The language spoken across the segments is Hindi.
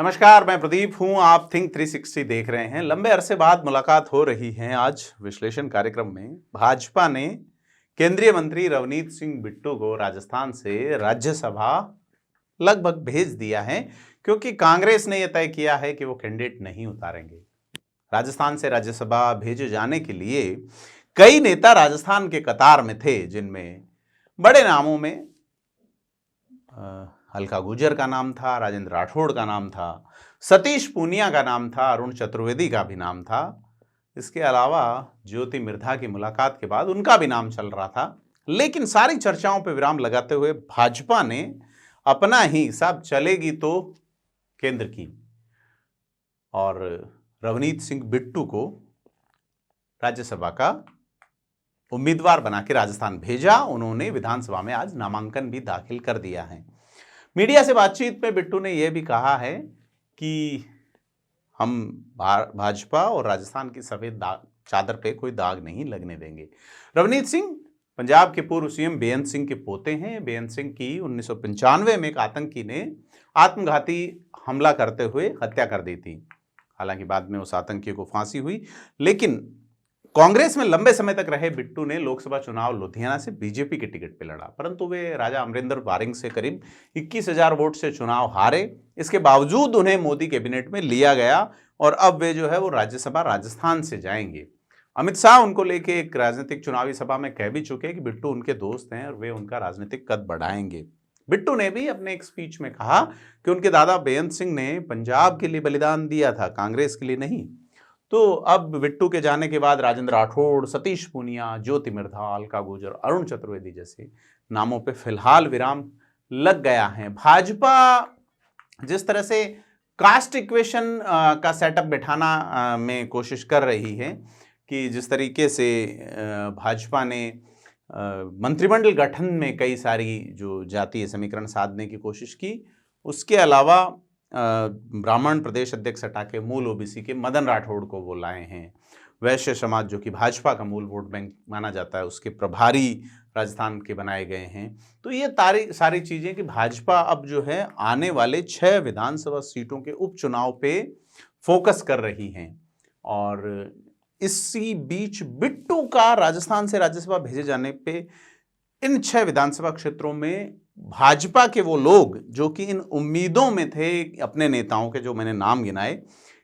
नमस्कार, मैं प्रदीप हूं। आप थिंक 360 देख रहे हैं। लंबे अरसे बाद मुलाकात हो रही है। आज विश्लेषण कार्यक्रम में भाजपा ने केंद्रीय मंत्री रवनीत सिंह बिट्टू को राजस्थान से राज्यसभा लगभग भेज दिया है, क्योंकि कांग्रेस ने यह तय किया है कि वो कैंडिडेट नहीं उतारेंगे। राजस्थान से राज्यसभा भेजे जाने के लिए कई नेता राजस्थान के कतार में थे, जिनमें बड़े नामों में अलका गुर्जर का नाम था, राजेंद्र राठौड़ का नाम था, सतीश पूनिया का नाम था, अरुण चतुर्वेदी का भी नाम था। इसके अलावा ज्योति मिर्धा की मुलाकात के बाद उनका भी नाम चल रहा था। लेकिन सारी चर्चाओं पर विराम लगाते हुए भाजपा ने अपना ही हिसाब चलेगी तो केंद्र की और रवनीत सिंह बिट्टू को राज्यसभा का उम्मीदवार बना के राजस्थान भेजा। उन्होंने विधानसभा में आज नामांकन भी दाखिल कर दिया है। मीडिया से बातचीत में बिट्टू ने यह भी कहा है कि हम भाजपा और राजस्थान की सफेद चादर पे कोई दाग नहीं लगने देंगे। रवनीत सिंह पंजाब के पूर्व सीएम बेअंत सिंह के पोते हैं। बेअंत सिंह की 1995 में एक आतंकी ने आत्मघाती हमला करते हुए हत्या कर दी थी। हालांकि बाद में उस आतंकी को फांसी हुई, लेकिन कांग्रेस में लंबे समय तक रहे बिट्टू ने लोकसभा चुनाव लुधियाना से बीजेपी के टिकट पर लड़ा, परंतु वे राजा अमरिंदर बारिंग से करीब 21,000 वोट से चुनाव हारे। इसके बावजूद उन्हें मोदी कैबिनेट में लिया गया और अब वे जो है वो राज्यसभा राजस्थान से जाएंगे। अमित शाह उनको लेके एक राजनीतिक चुनावी सभा में कह भी चुके कि बिट्टू उनके दोस्त हैं और वे उनका राजनीतिक कद बढ़ाएंगे। बिट्टू ने भी अपने एक स्पीच में कहा कि उनके दादा बेअंत सिंह ने पंजाब के लिए बलिदान दिया था, कांग्रेस के लिए नहीं। तो अब बिट्टू के जाने के बाद राजेंद्र राठौड़, सतीश पूनिया, ज्योति मिर्धा, अलका गुर्जर, अरुण चतुर्वेदी जैसे नामों पे फिलहाल विराम लग गया है। भाजपा जिस तरह से कास्ट इक्वेशन का सेटअप बैठाना में कोशिश कर रही है कि जिस तरीके से भाजपा ने मंत्रिमंडल गठन में कई सारी जो जातीय समीकरण साधने की कोशिश की, उसके अलावा ब्राह्मण प्रदेश अध्यक्ष हटा के मूल ओबीसी के मदन राठौड़ को वो लाए हैं। वैश्य समाज जो कि भाजपा का मूल वोट बैंक माना जाता है, उसके प्रभारी राजस्थान के बनाए गए हैं। तो ये सारी चीज़ें कि भाजपा अब जो है आने वाले 6 विधानसभा सीटों के उपचुनाव पे फोकस कर रही हैं। और इसी बीच बिट्टू का राजस्थान से राज्यसभा भेजे जाने पे इन 6 विधानसभा क्षेत्रों में भाजपा के वो लोग जो कि इन उम्मीदों में थे अपने नेताओं के, जो मैंने नाम गिनाए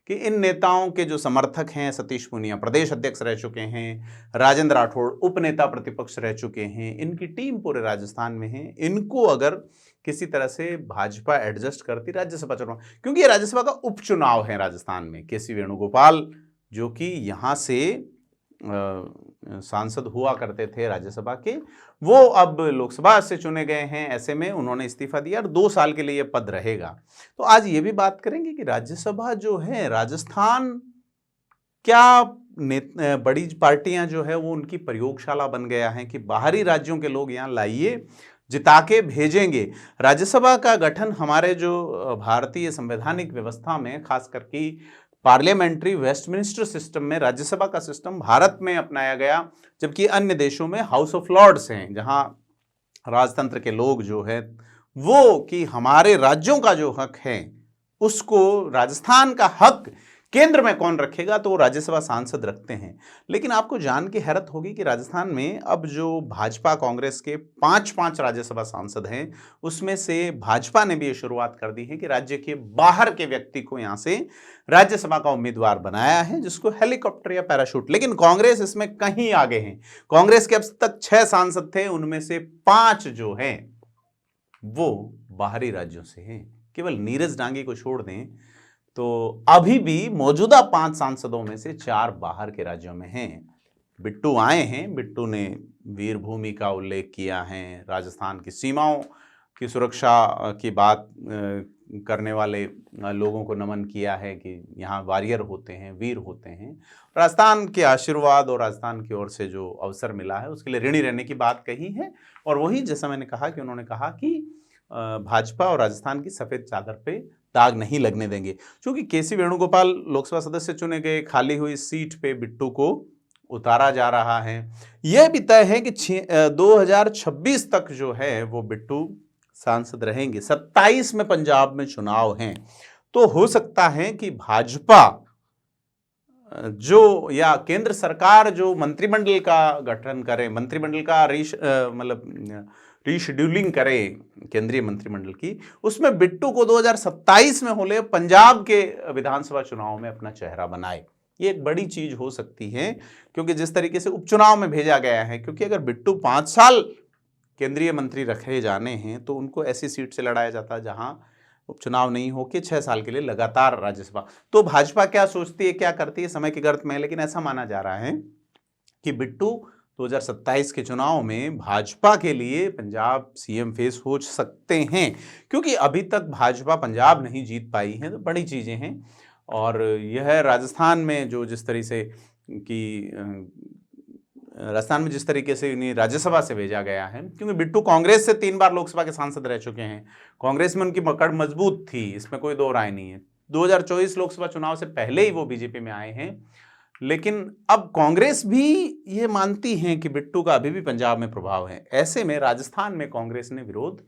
कि इन नेताओं के जो समर्थक हैं, सतीश पूनिया प्रदेश अध्यक्ष रह चुके हैं, राजेंद्र राठौड़ उपनेता प्रतिपक्ष रह चुके हैं, इनकी टीम पूरे राजस्थान में है। इनको अगर किसी तरह से भाजपा एडजस्ट करती राज्यसभा चुनाव, क्योंकि ये राज्यसभा का उपचुनाव है राजस्थान में। केसी वेणुगोपाल जो कि यहाँ से सांसद हुआ करते थे राज्यसभा के, वो अब लोकसभा से चुने गए हैं। ऐसे में उन्होंने इस्तीफा दिया और 2 साल के लिए यह पद रहेगा। तो आज ये भी बात करेंगे कि राज्यसभा जो है राजस्थान, क्या बड़ी पार्टियां जो है वो उनकी प्रयोगशाला बन गया है कि बाहरी राज्यों के लोग यहाँ लाइए, जिता के भेजेंगे। राज्यसभा का गठन हमारे जो भारतीय संवैधानिक व्यवस्था में, खास करके पार्लियामेंट्री वेस्टमिनिस्टर सिस्टम में राज्यसभा का सिस्टम भारत में अपनाया गया, जबकि अन्य देशों में हाउस ऑफ लॉर्ड्स हैं, जहां राजतंत्र के लोग जो है वो कि हमारे राज्यों का जो हक है उसको, राजस्थान का हक केंद्र में कौन रखेगा, तो वो राज्यसभा सांसद रखते हैं। लेकिन आपको जान के हैरत होगी कि राजस्थान में अब जो भाजपा कांग्रेस के 5-5 राज्यसभा सांसद हैं, उसमें से भाजपा ने भी ये शुरुआत कर दी है कि राज्य के बाहर के व्यक्ति को यहाँ से राज्यसभा का उम्मीदवार बनाया है, जिसको हेलीकॉप्टर या पैराशूट। लेकिन कांग्रेस इसमें कहीं आगे है। कांग्रेस के अब तक 6 सांसद थे, उनमें से 5 जो हैं वो बाहरी राज्यों से हैं। केवल नीरज डांगी को छोड़ दें तो अभी भी मौजूदा 5 सांसदों में से 4 बाहर के राज्यों में हैं। बिट्टू आए हैं। बिट्टू ने वीरभूमि का उल्लेख किया है, राजस्थान की सीमाओं की सुरक्षा की बात करने वाले लोगों को नमन किया है कि यहाँ वॉरियर होते हैं, वीर होते हैं। राजस्थान के आशीर्वाद और राजस्थान की ओर से जो अवसर मिला है उसके लिए ऋणी रहने की बात कही है। और वही जैसा मैंने कहा कि उन्होंने कहा कि भाजपा और राजस्थान की सफेद चादर पे दाग नहीं लगने देंगे। क्योंकि केसी वेणुगोपाल लोकसभा सदस्य चुने गए, खाली हुई सीट पे बिट्टू को उतारा जा रहा है। यह भी तय है कि 2026 तक जो है वो बिट्टू सांसद रहेंगे। 27 में पंजाब में चुनाव हैं। तो हो सकता है कि भाजपा जो या केंद्र सरकार जो मंत्रिमंडल का गठन करे, मंत्रिमंडल का रीशेड्यूलिंग करे केंद्रीय मंत्रिमंडल की, उसमें बिट्टू को 2027 में होले पंजाब के विधानसभा चुनाव में अपना चेहरा बनाए। ये एक बड़ी चीज हो सकती है, क्योंकि जिस तरीके से उपचुनाव में भेजा गया है, क्योंकि अगर बिट्टू 5 साल केंद्रीय मंत्री रखे जाने हैं तो उनको ऐसी सीट से लड़ाया जाता जहां उपचुनाव नहीं हो के 6 साल के लिए लगातार राज्यसभा। तो भाजपा क्या सोचती है, क्या करती है, समय की गर्त में, लेकिन ऐसा माना जा रहा है कि बिट्टू 2027 के चुनाव में भाजपा के लिए पंजाब सीएम फेस हो सकते हैं, क्योंकि अभी तक भाजपा पंजाब नहीं जीत पाई है। तो बड़ी चीजें हैं। और यह राजस्थान में जो जिस तरीके से कि राजस्थान में जिस तरीके से इन्हें राज्यसभा से भेजा गया है, क्योंकि बिट्टू कांग्रेस से 3 बार लोकसभा के सांसद रह चुके हैं, कांग्रेस में उनकी पकड़ मजबूत थी, इसमें कोई दो राय नहीं है। 2024 लोकसभा चुनाव से पहले ही वो बीजेपी में आए हैं, लेकिन अब कांग्रेस भी ये मानती है कि बिट्टू का अभी भी पंजाब में प्रभाव है। ऐसे में राजस्थान में कांग्रेस ने विरोध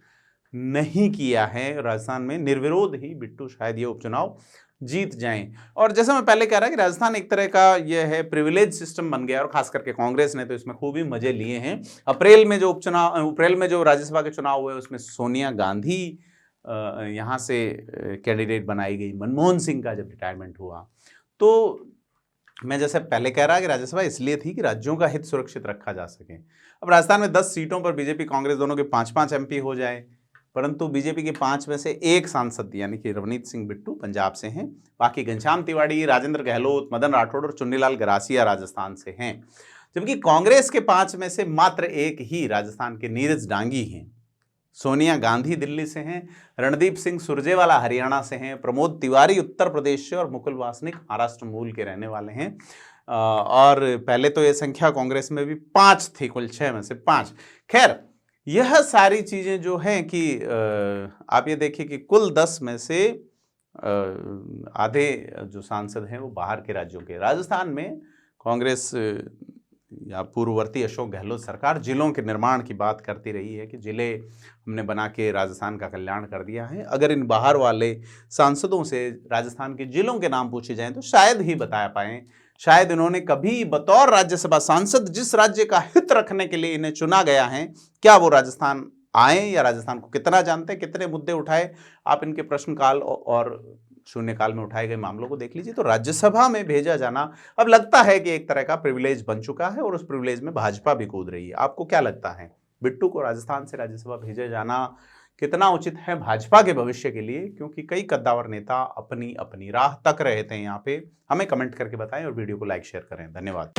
नहीं किया है, राजस्थान में निर्विरोध ही बिट्टू शायद ये उपचुनाव जीत जाएं। और जैसा मैं पहले कह रहा कि राजस्थान एक तरह का यह है प्रिविलेज सिस्टम बन गया, और खास करके कांग्रेस ने तो इसमें खूब ही मजे लिए हैं। अप्रैल में जो राज्यसभा के चुनाव हुए उसमें सोनिया गांधी यहाँ से कैंडिडेट बनाई गई, मनमोहन सिंह का जब रिटायरमेंट हुआ। तो मैं जैसे पहले कह रहा कि राज्यसभा इसलिए थी कि राज्यों का हित सुरक्षित रखा जा सके। अब राजस्थान में 10 सीटों पर बीजेपी कांग्रेस दोनों के 5-5 एमपी हो जाए, परंतु बीजेपी के 5 में से 1 सांसद यानी कि रवनीत सिंह बिट्टू पंजाब से हैं, बाकी घनश्याम तिवाड़ी, राजेंद्र गहलोत, मदन राठौड़ और चुन्नीलाल गरासिया राजस्थान से हैं। जबकि कांग्रेस के 5 में से मात्र 1 ही राजस्थान के नीरज डांगी हैं। सोनिया गांधी दिल्ली से हैं, रणदीप सिंह सुरजेवाला हरियाणा से हैं, प्रमोद तिवारी उत्तर प्रदेश से और मुकुल वासनिक महाराष्ट्र मूल के रहने वाले हैं। और पहले तो ये संख्या कांग्रेस में भी 5 थी, कुल 6 में से 5। खैर, यह सारी चीजें जो हैं कि आप ये देखिए कि कुल 10 में से आधे जो सांसद हैं वो बाहर के राज्यों के। राजस्थान में कांग्रेस या पूर्ववर्ती अशोक गहलोत सरकार जिलों के निर्माण की बात करती रही है कि जिले हमने बना के राजस्थान का कल्याण कर दिया है। अगर इन बाहर वाले सांसदों से राजस्थान के जिलों के नाम पूछे जाएं तो शायद ही बता पाएं, शायद इन्होंने कभी बतौर राज्यसभा सांसद जिस राज्य का हित रखने के लिए इन्हें चुना गया है, क्या वो राजस्थान आए या राजस्थान को कितना जानते, कितने मुद्दे उठाए। आप इनके प्रश्नकाल और शून्यकाल में उठाए गए मामलों को देख लीजिए। तो राज्यसभा में भेजा जाना अब लगता है कि एक तरह का प्रिविलेज बन चुका है, और उस प्रिविलेज में भाजपा भी कूद रही है। आपको क्या लगता है, बिट्टू को राजस्थान से राज्यसभा भेजा जाना कितना उचित है भाजपा के भविष्य के लिए? क्योंकि कई कद्दावर नेता अपनी अपनी राह तक रहे थे यहाँ पे। हमें कमेंट करके बताएं और वीडियो को लाइक शेयर करें। धन्यवाद।